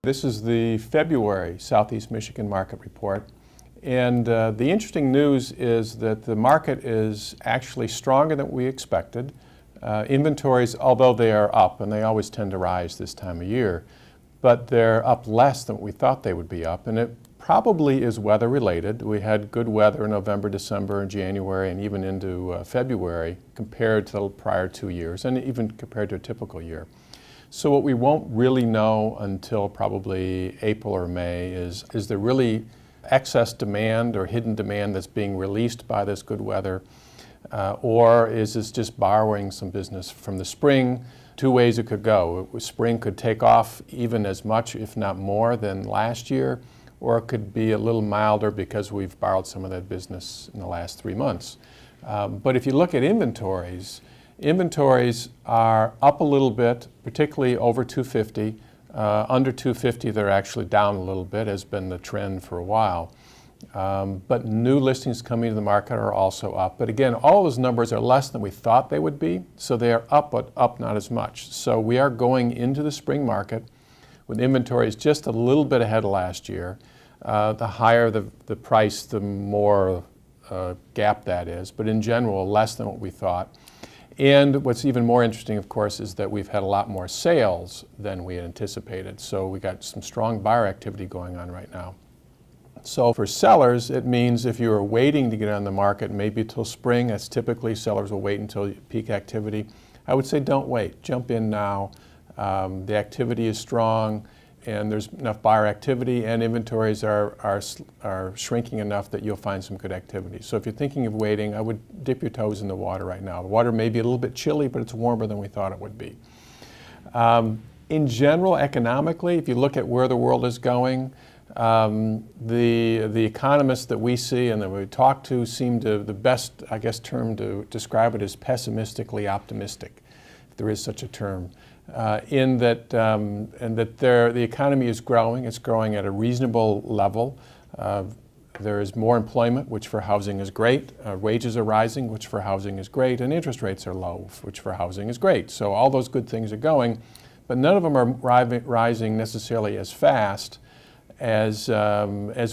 This is the February Southeast Michigan Market Report. And the interesting news is that the market is actually stronger than we expected. Inventories, although they are up, and they always tend to rise this time of year, but they're up less than we thought they would be up. And it probably is weather related. We had good weather in November, December, and January, and even into February compared to the prior 2 years, and even compared to a typical year. So what we won't really know until probably April or May is there really excess demand or hidden demand that's being released by this good weather, or is this just borrowing some business from the spring? Two ways it could go. Spring could take off even as much, if not more, than last year, or it could be a little milder because we've borrowed some of that business in the last 3 months. But if you look at inventories are up a little bit, particularly over 250. Under 250, they're actually down a little bit, has been the trend for a while. But new listings coming to the market are also up. But again, all those numbers are less than we thought they would be, so they are up, but up not as much. So we are going into the spring market with inventories just a little bit ahead of last year. The higher the price, the more gap that is, but in general, less than what we thought. And what's even more interesting, of course, is that we've had a lot more sales than we had anticipated. So we got some strong buyer activity going on right now. So for sellers, it means if you are waiting to get on the market, maybe till spring, that's typically sellers will wait until peak activity. I would say don't wait, jump in now. The activity is strong, and there's enough buyer activity, and inventories are shrinking enough that you'll find some good activity. So if you're thinking of waiting, I would dip your toes in the water right now. The water may be a little bit chilly, but it's warmer than we thought it would be. In general, economically, if you look at where the world is going, the economists that we see and that we talk to seem to, the best, I guess, term to describe it is pessimistically optimistic, if there is such a term. In that the economy is growing. It's growing at a reasonable level. There is more employment, which for housing is great. Wages are rising, which for housing is great. And interest rates are low, which for housing is great. So all those good things are going, but none of them are rising necessarily as fast as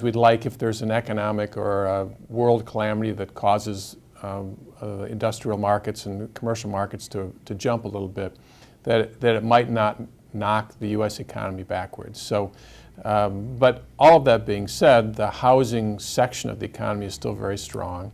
we'd like if there's an economic or a world calamity that causes industrial markets and commercial markets to jump a little bit. That it might not knock the U.S. economy backwards. So, but all of that being said, the housing section of the economy is still very strong.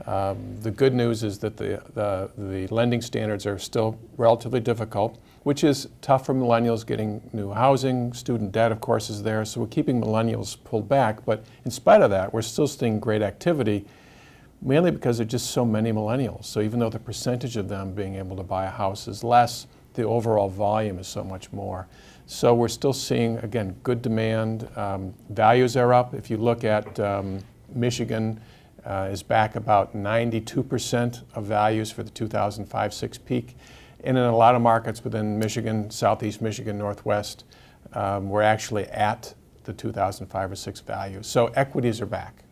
The good news is that the lending standards are still relatively difficult, which is tough for millennials getting new housing. Student debt, of course, is there, so we're keeping millennials pulled back. But in spite of that, we're still seeing great activity, mainly because there are just so many millennials. So even though the percentage of them being able to buy a house is less, the overall volume is so much more. So we're still seeing, again, good demand. Values are up. If you look at Michigan, is back about 92% of values for the 2005-06 peak. And in a lot of markets within Michigan, Southeast Michigan, Northwest, we're actually at the 2005 or 6 values. So equities are back,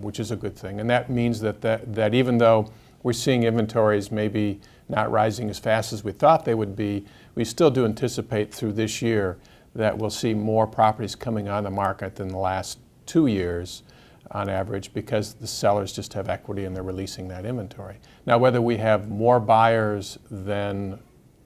which is a good thing. And that means that even though we're seeing inventories maybe not rising as fast as we thought they would be, we still do anticipate through this year that we'll see more properties coming on the market than the last 2 years on average, because the sellers just have equity and they're releasing that inventory. Now, whether we have more buyers than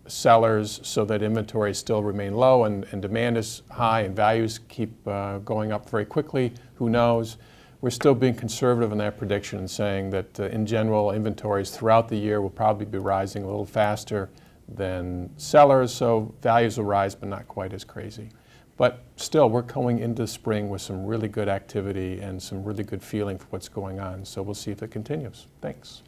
sellers so that inventories still remain low and demand is high and values keep going up very quickly, who knows? We're still being conservative in that prediction and saying that in general, inventories throughout the year will probably be rising a little faster than sellers, so values will rise, but not quite as crazy. But still, we're going into spring with some really good activity and some really good feeling for what's going on, so we'll see if it continues. Thanks.